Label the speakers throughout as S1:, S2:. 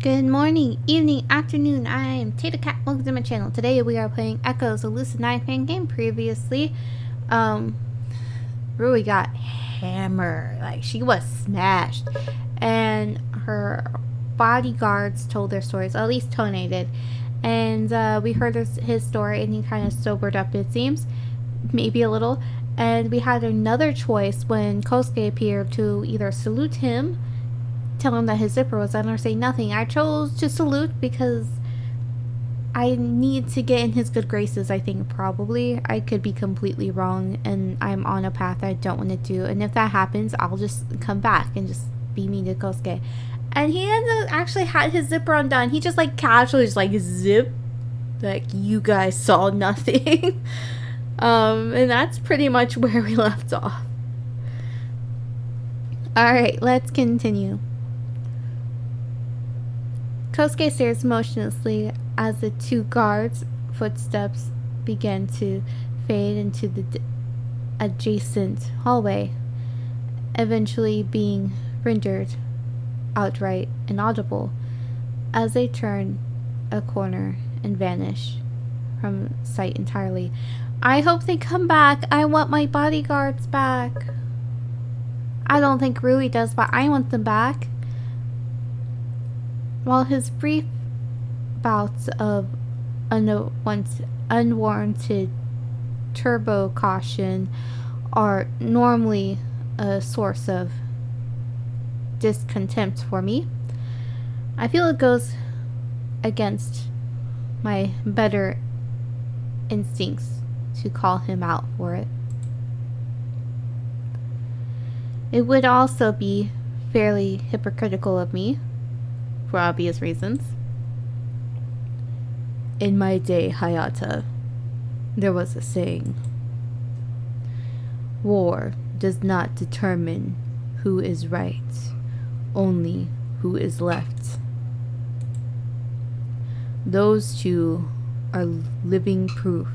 S1: Good morning, evening, afternoon. I am tatocat. Welcome to my channel. Today we are playing Echoes, a Lucid9 fan game. Previously, Rui got hammered. Like, she was smashed. And her bodyguards told their stories, at least Tone did. And we heard his story and he kind of sobered up, it seems. Maybe a little. And we had another choice when Kosuke appeared to either salute him, tell him that his zipper was on, or say nothing. I chose to salute because I need to get in his good graces, I think, probably. I could be completely wrong, and I'm on a path I don't want to do. And if that happens, I'll just come back and just be mean to Kosuke. And he actually had his zipper undone. He just, like, casually just, like, zip. Like, you guys saw nothing. And that's pretty much where we left off. Alright, let's continue. Kosuke stares motionlessly as the two guards' footsteps begin to fade into the adjacent hallway, eventually being rendered outright inaudible as they turn a corner and vanish from sight entirely. I hope they come back. I want my bodyguards back. I don't think Rui does, but I want them back. While his brief bouts of unwarranted turbo caution are normally a source of discontent for me, I feel it goes against my better instincts to call him out for it. It would also be fairly hypocritical of me, for obvious reasons. In my day, Hayata, there was a saying: war does not determine who is right, only who is left. Those two are living proof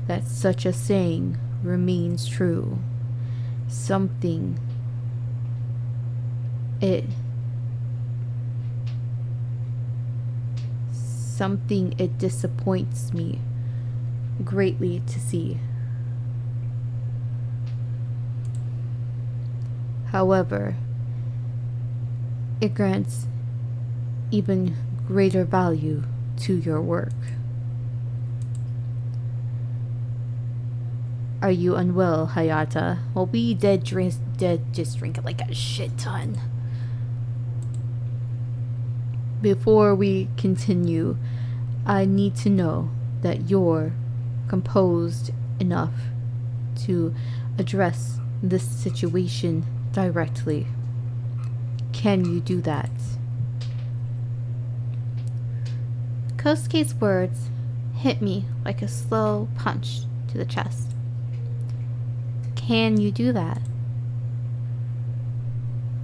S1: that such a saying remains true. Something it disappoints me greatly to see. However, it grants even greater value to your work. Are you unwell, Hayata? Well, we did just drink like a shit ton. Before we continue, I need to know that you're composed enough to address this situation directly. Can you do that? Kosuke's words hit me like a slow punch to the chest. Can you do that?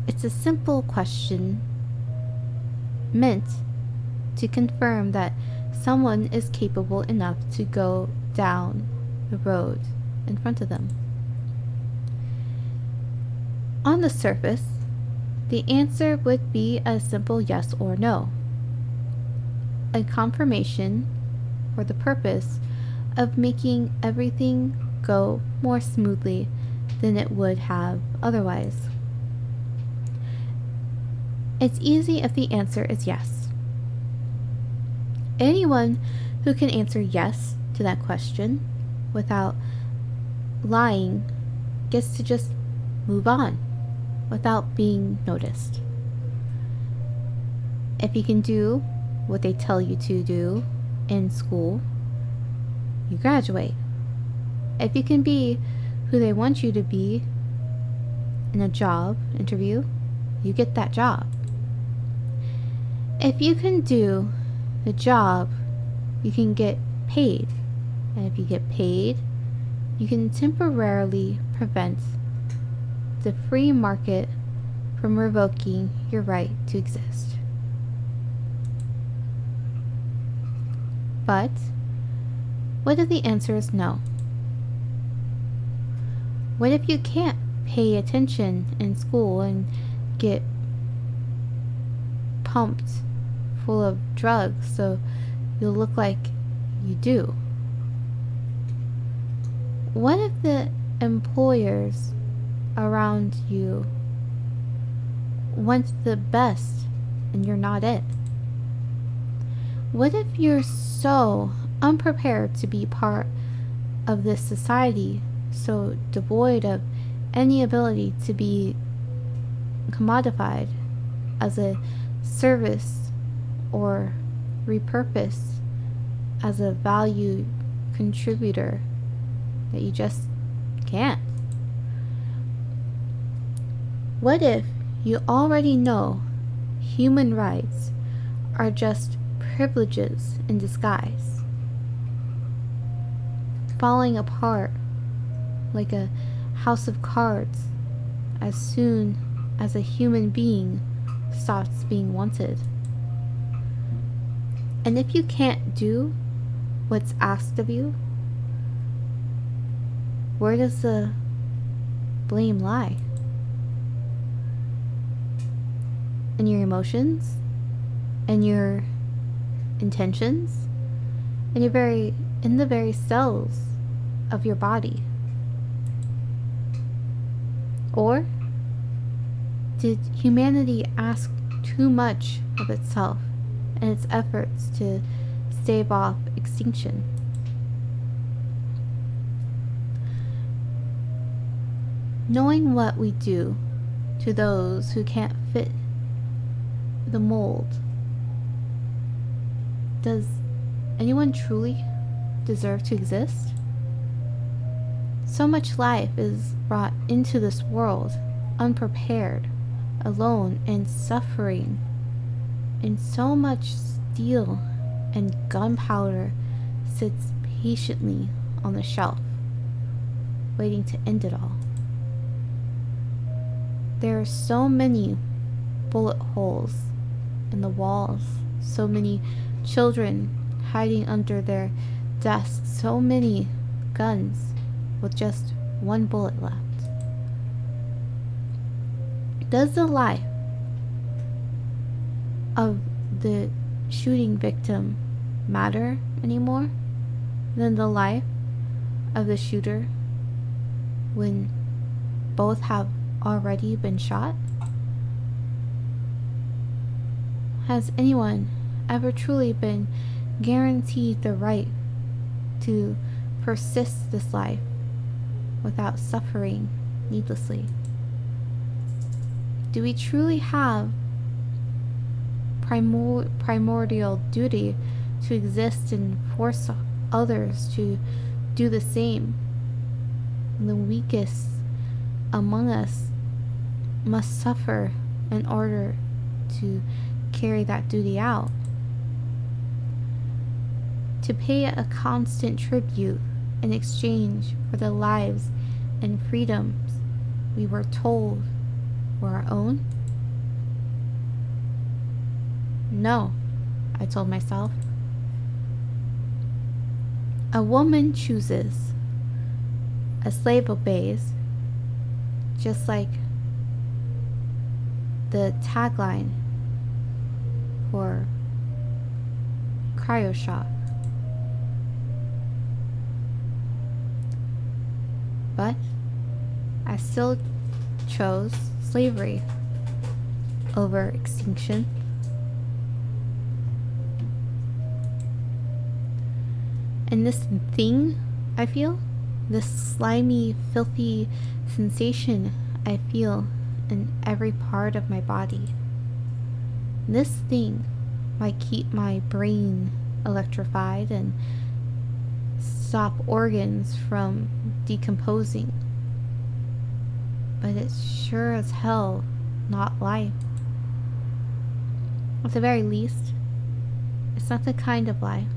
S1: It's a simple question meant to confirm that someone is capable enough to go down the road in front of them. On the surface, the answer would be a simple yes or no. A confirmation for the purpose of making everything go more smoothly than it would have otherwise. It's easy if the answer is yes. Anyone who can answer yes to that question without lying gets to just move on without being noticed. If you can do what they tell you to do in school, you graduate. If you can be who they want you to be in a job interview, you get that job. If you can do the job, you can get paid. And if you get paid, you can temporarily prevent the free market from revoking your right to exist. But what if the answer is no? What if you can't pay attention in school and get pumped full of drugs so you'll look like you do? What if the employers around you want the best and you're not it? What if you're so unprepared to be part of this society, so devoid of any ability to be commodified as a service or repurposed as a value contributor, that you just can't? What if you already know human rights are just privileges in disguise, falling apart like a house of cards as soon as a human being stops being wanted? And if you can't do what's asked of you, where does the blame lie? In your emotions? In your intentions? In the very cells of your body? Or did humanity ask too much of itself in its efforts to stave off extinction? Knowing what we do to those who can't fit the mold, does anyone truly deserve to exist? So much life is brought into this world unprepared, alone, and suffering, and so much steel and gunpowder sits patiently on the shelf, waiting to end it all. There are so many bullet holes in the walls, so many children hiding under their desks, so many guns with just one bullet left. Does the life of the shooting victim matter anymore than the life of the shooter when both have already been shot? Has anyone ever truly been guaranteed the right to persist this life without suffering needlessly? Do we truly have primordial duty to exist and force others to do the same? The weakest among us must suffer in order to carry that duty out. To pay a constant tribute in exchange for the lives and freedoms we were told were our own? No, I told myself. A woman chooses, a slave obeys, just like the tagline for Cryoshock. But I still chose slavery over extinction. And this thing I feel, this slimy, filthy sensation I feel in every part of my body, this thing might keep my brain electrified and stop organs from decomposing, but it's sure as hell not life. At the very least, it's not the kind of life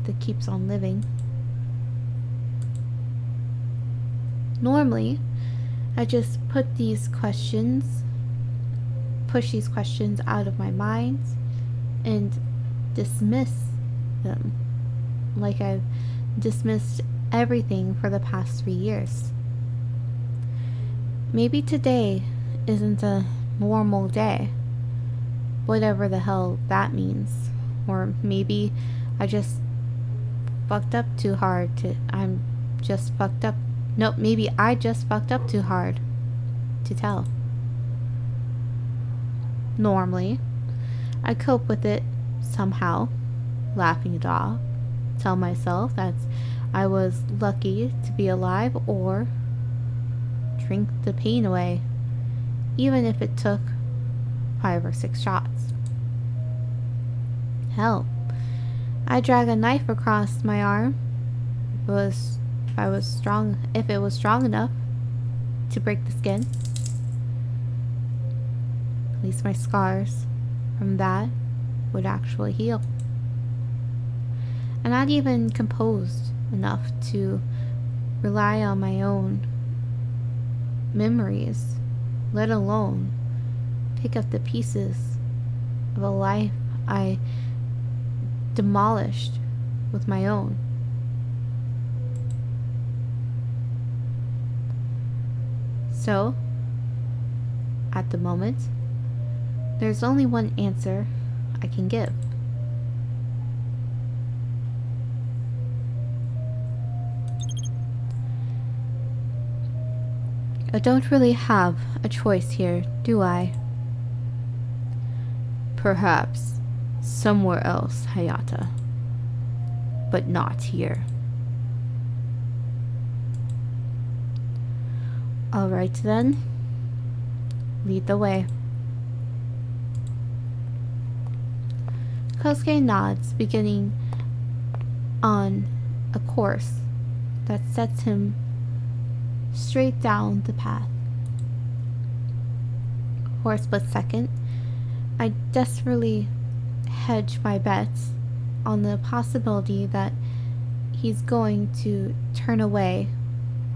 S1: that keeps on living. Normally, I just push these questions out of my mind and dismiss them like I've dismissed everything for the past 3 years. Maybe today isn't a normal day. Whatever the hell that means. Or maybe I just fucked up too hard to. I'm just fucked up. Nope, maybe I just fucked up too hard to tell. Normally, I cope with it somehow, laughing it off, tell myself that I was lucky to be alive, or drink the pain away, even if it took 5 or 6 shots. Hell, I drag a knife across my arm if it was strong enough to break the skin. At least my scars from that would actually heal. I'm not even composed enough to rely on my own memories, let alone pick up the pieces of a life I demolished with my own. So, at the moment, there's only one answer I can give. I don't really have a choice here, do I? Perhaps somewhere else, Hayata. But not here. Alright then. Lead the way. Kosuke nods, beginning on a course that sets him straight down the path. For a split second, I desperately hedge my bets on the possibility that he's going to turn away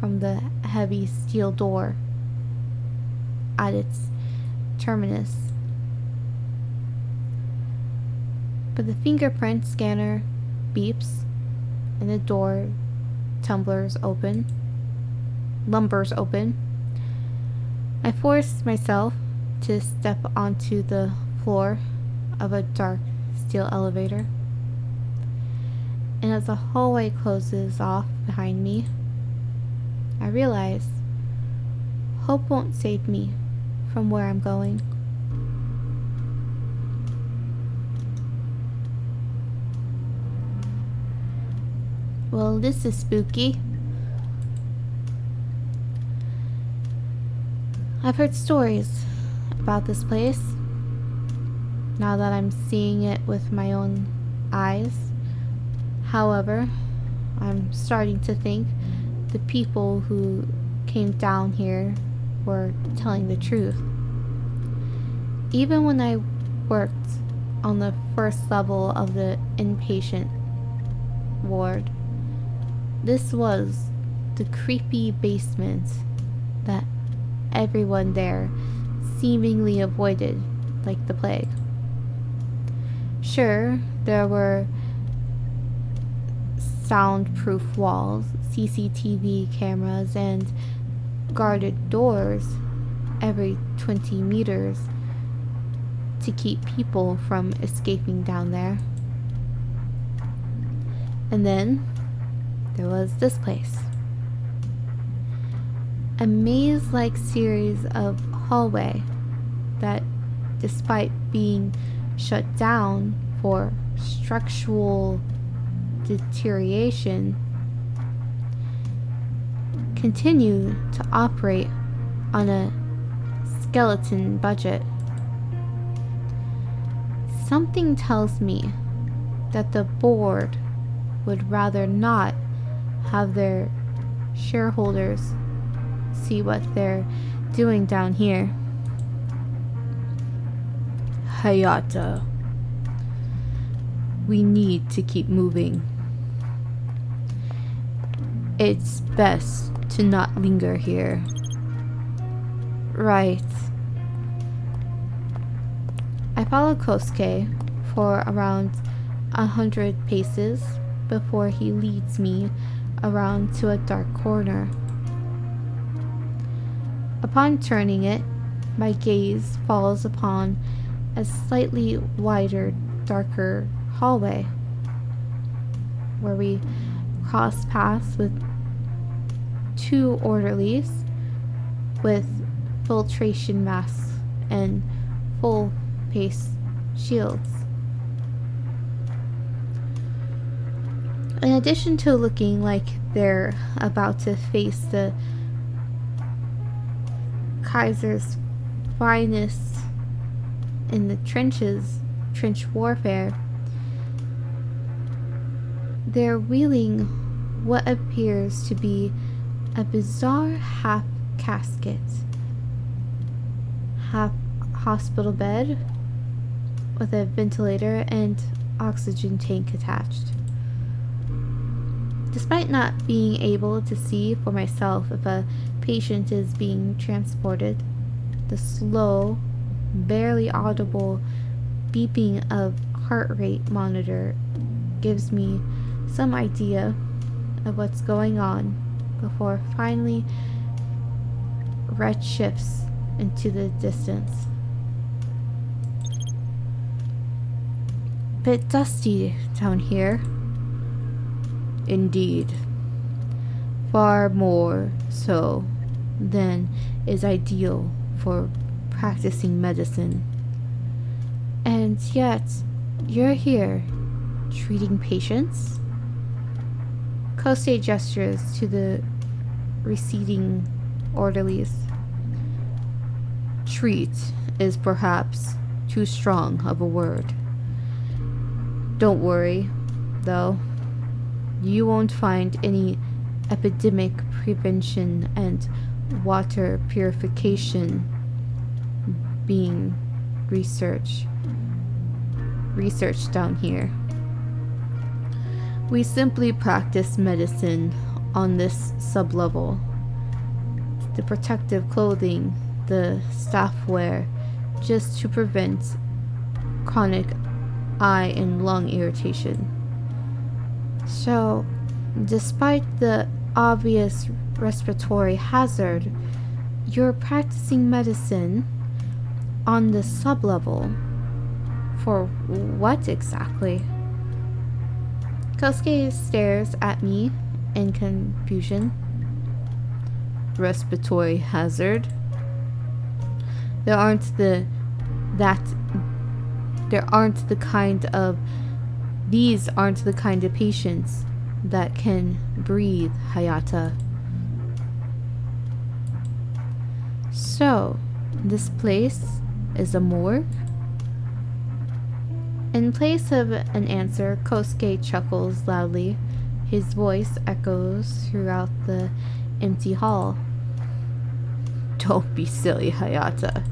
S1: from the heavy steel door at its terminus. But the fingerprint scanner beeps and the door lumbers open. I force myself to step onto the floor of a dark steel elevator. And as the hallway closes off behind me, I realize hope won't save me from where I'm going. Well, this is spooky. I've heard stories about this place. Now that I'm seeing it with my own eyes. However, I'm starting to think the people who came down here were telling the truth. Even when I worked on the first level of the inpatient ward, this was the creepy basement that everyone there seemingly avoided like the plague. Sure, there were soundproof walls, CCTV cameras, and guarded doors every 20 meters to keep people from escaping down there. And then there was this place. A maze-like series of hallway that, despite being shut down for structural deterioration, continue to operate on a skeleton budget. Something tells me that the board would rather not have their shareholders see what they're doing down here. Hayata, we need to keep moving. It's best to not linger here. Right. I follow Kosuke for around 100 paces before he leads me around to a dark corner. Upon turning it, my gaze falls upon a slightly wider, darker hallway where we cross paths with two orderlies with filtration masks and full face shields. In addition to looking like they're about to face the Kaiser's finest in the trench warfare, they're wheeling what appears to be a bizarre half casket, half hospital bed with a ventilator and oxygen tank attached. Despite not being able to see for myself if a patient is being transported, the slow, barely audible beeping of heart rate monitor gives me some idea of what's going on before finally red shifts into the distance. Bit dusty down here. Indeed. Far more so than is ideal for practicing medicine. And yet, you're here, treating patients? Kosei gestures to the receding orderlies. Treat is perhaps too strong of a word. Don't worry, though. You won't find any epidemic prevention and water purification being researched down here. We simply practice medicine on this sublevel. The protective clothing the staff wear just to prevent chronic eye and lung irritation. So, despite the obvious respiratory hazard, you're practicing medicine on the sublevel. For what exactly? Kosuke stares at me in confusion. Respiratory hazard? There aren't the kind of patients that can breathe, Hayata. So, this place is a morgue? In place of an answer, Kosuke chuckles loudly. His voice echoes throughout the empty hall. Don't be silly, Hayata.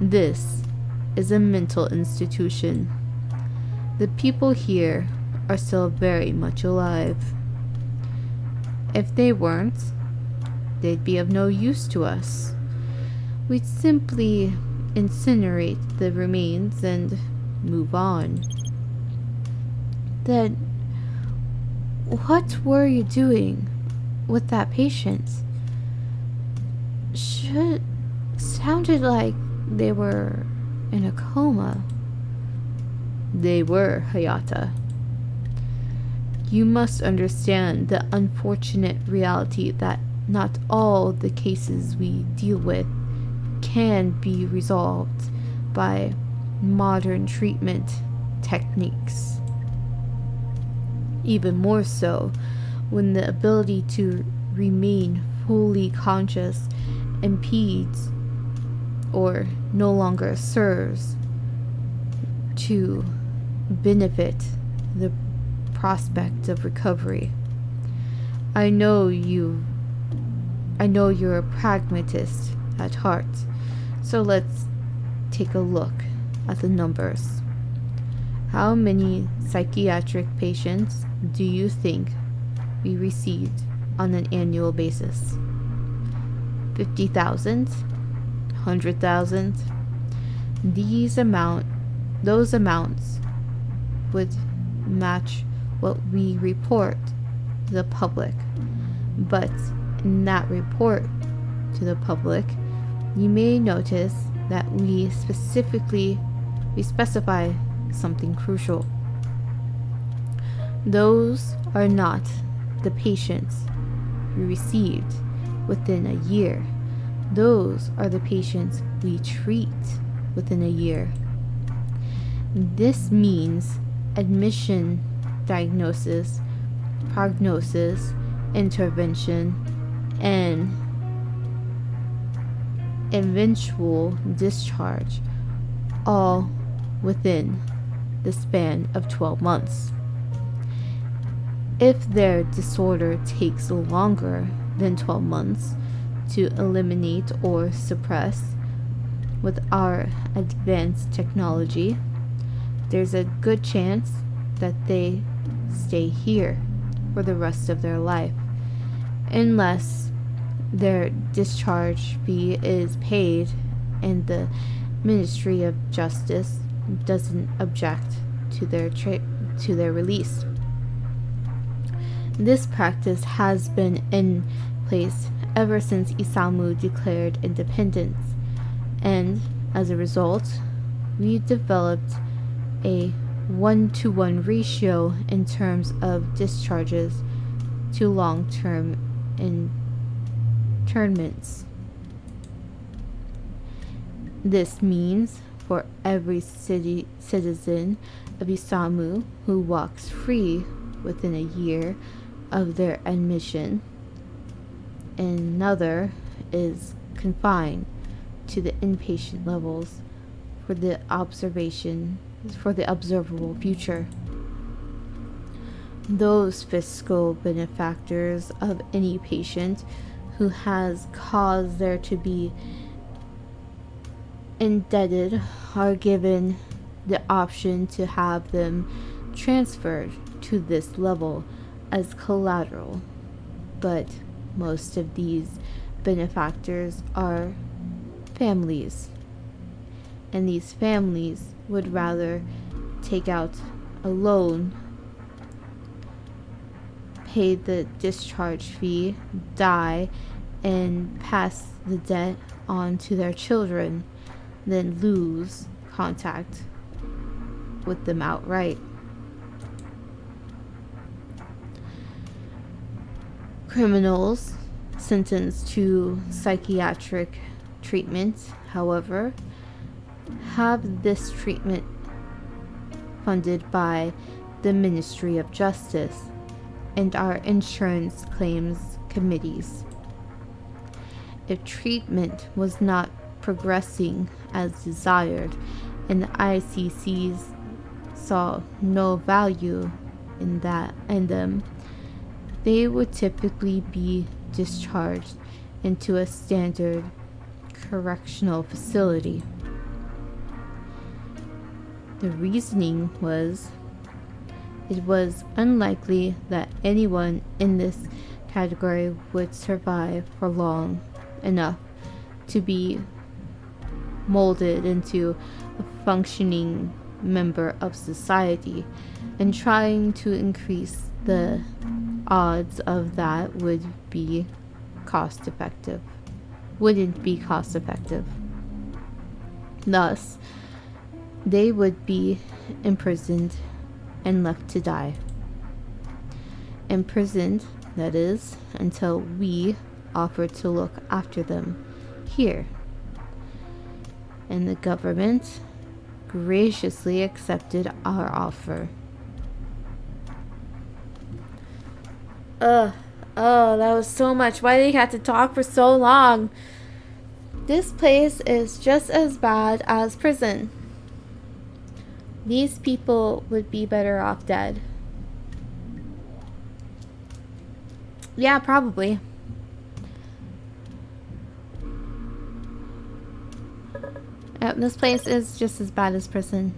S1: This is a mental institution. The people here are still very much alive. If they weren't, they'd be of no use to us. We'd simply incinerate the remains and move on. Then, what were you doing with that patient? Sounded like they were in a coma. They were, Hayata. You must understand the unfortunate reality that not all the cases we deal with can be resolved by modern treatment techniques. Even more so when the ability to remain fully conscious impedes or no longer serves to benefit the prospect of recovery. I know you're a pragmatist at heart, so let's take a look at the numbers. How many psychiatric patients do you think we received on an annual basis? 50,000? 100,000? Those amounts would match what we report to the public. But in that report to the public, you may notice that we specifically we specify something crucial. Those are not the patients we received within a year. Those are the patients we treat within a year. This means admission, diagnosis, prognosis, intervention, and eventual discharge, all within the span of 12 months. If their disorder takes longer than 12 months to eliminate or suppress with our advanced technology, there's a good chance that they stay here for the rest of their life, unless their discharge fee is paid and the Ministry of Justice doesn't object to their release. This practice has been in place ever since Isamu declared independence, and as a result, we developed a 1-to-1 ratio in terms of discharges to long-term internments. This means for every citizen of Isamu who walks free within a year of their admission, another is confined to the inpatient levels for the observable future. Those fiscal benefactors of any patient who has caused there to be indebted are given the option to have them transferred to this level as collateral, but most of these benefactors are families, and these families would rather take out a loan, pay the discharge fee, die, and pass the debt on to their children than lose contact with them outright. Criminals sentenced to psychiatric treatment, however, have this treatment funded by the Ministry of Justice and our insurance claims committees. If treatment was not progressing as desired and the ICCs saw no value in them, they would typically be discharged into a standard correctional facility. The reasoning was it was unlikely that anyone in this category would survive for long enough to be molded into a functioning member of society, and trying to increase the odds of that wouldn't be cost effective. Thus, they would be imprisoned and left to die. Imprisoned, that is, until we offered to look after them here. And the government graciously accepted our offer. Oh, that was so much. Why did he have to talk for so long? This place is just as bad as prison. These people would be better off dead. Yeah, probably. Yep, this place is just as bad as prison.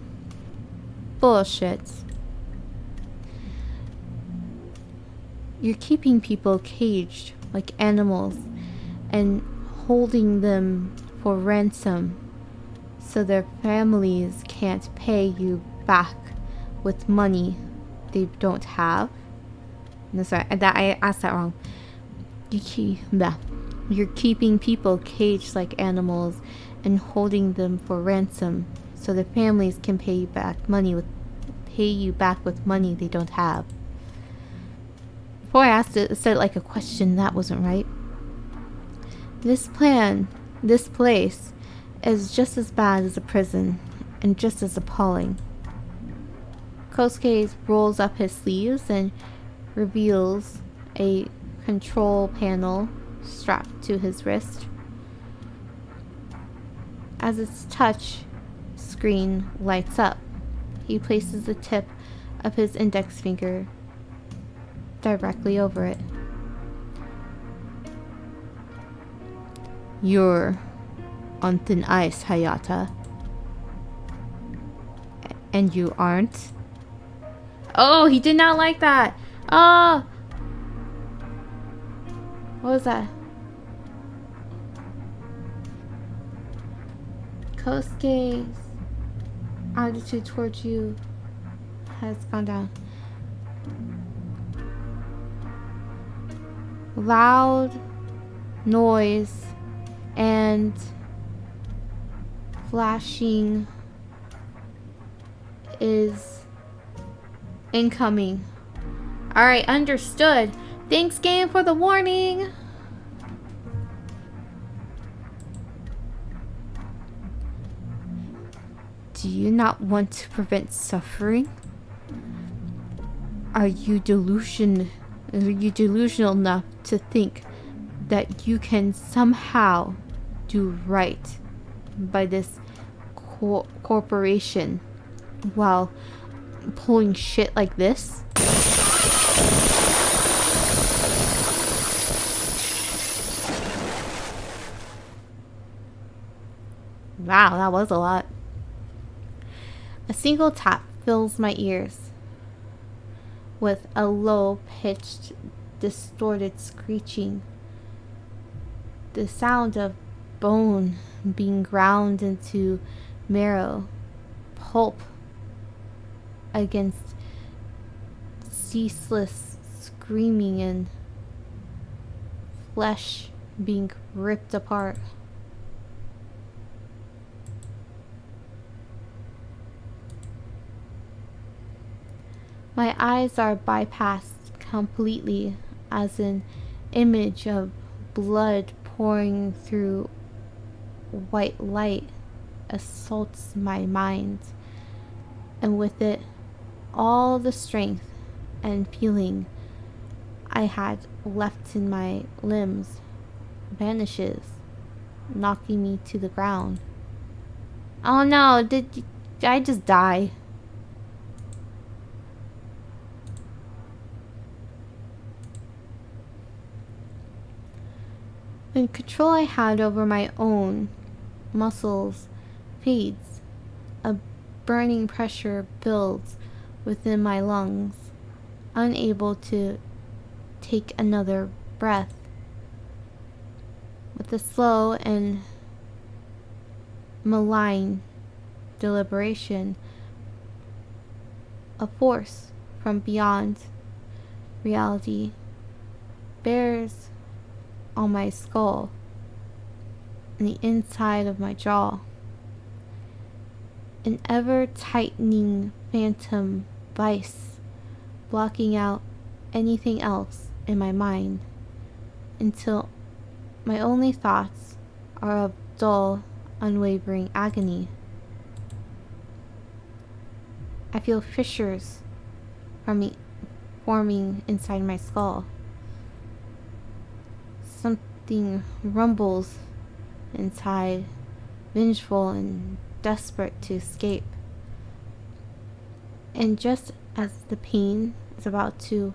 S1: Bullshit. You're keeping people caged like animals and holding them for ransom so their families can't pay you back with money they don't have. No, sorry, I asked that wrong. You're keeping people caged like animals and holding them for ransom so their families can pay you back with money they don't have. Before I asked it, said it like a question. That wasn't right. This place, is just as bad as a prison, and just as appalling. Kosuke rolls up his sleeves and reveals a control panel strapped to his wrist. As its touch screen lights up, he places the tip of his index finger directly over it. You're on thin ice, Hayata. And you aren't? Oh, he did not like that. Oh! What was that? Kosuke's attitude towards you has gone down. Loud noise and flashing is incoming. Alright, understood. Thanks, game, for the warning. Do you not want to prevent suffering? Are you delusional enough to think that you can somehow do right by this corporation while pulling shit like this? Wow, that was a lot. A single tap fills my ears with a low-pitched, distorted screeching. The sound of bone being ground into marrow, pulp against ceaseless screaming, and flesh being ripped apart. My eyes are bypassed completely as an image of blood pouring through white light assaults my mind, and with it all the strength and feeling I had left in my limbs vanishes, knocking me to the ground. Oh no, did I just die? The control I had over my own muscles fades. A burning pressure builds within my lungs, unable to take another breath. With a slow and malign deliberation, a force from beyond reality bears on my skull and the inside of my jaw. An ever-tightening phantom vice blocking out anything else in my mind until my only thoughts are of dull, unwavering agony. I feel fissures forming inside my skull. Something rumbles inside, vengeful and desperate to escape. And just as the pain is about to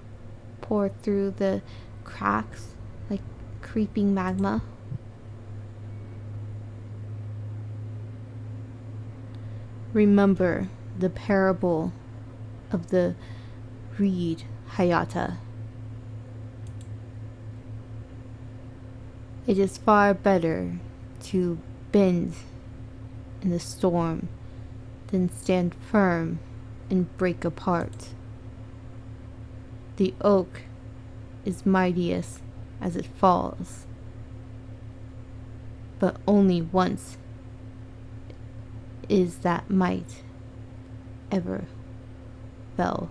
S1: pour through the cracks like creeping magma, remember the parable of the reed, Hayata. It is far better to bend in the storm than stand firm and break apart. The oak is mightiest as it falls, but only once is that might ever fell.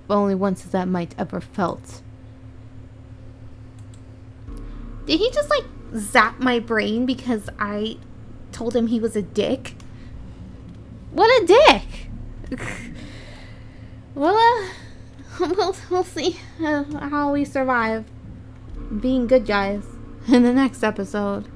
S1: Only once is that might ever felt. Did he just like zap my brain because I told him he was a dick? What a dick! Well, we'll see how we survive being good guys in the next episode.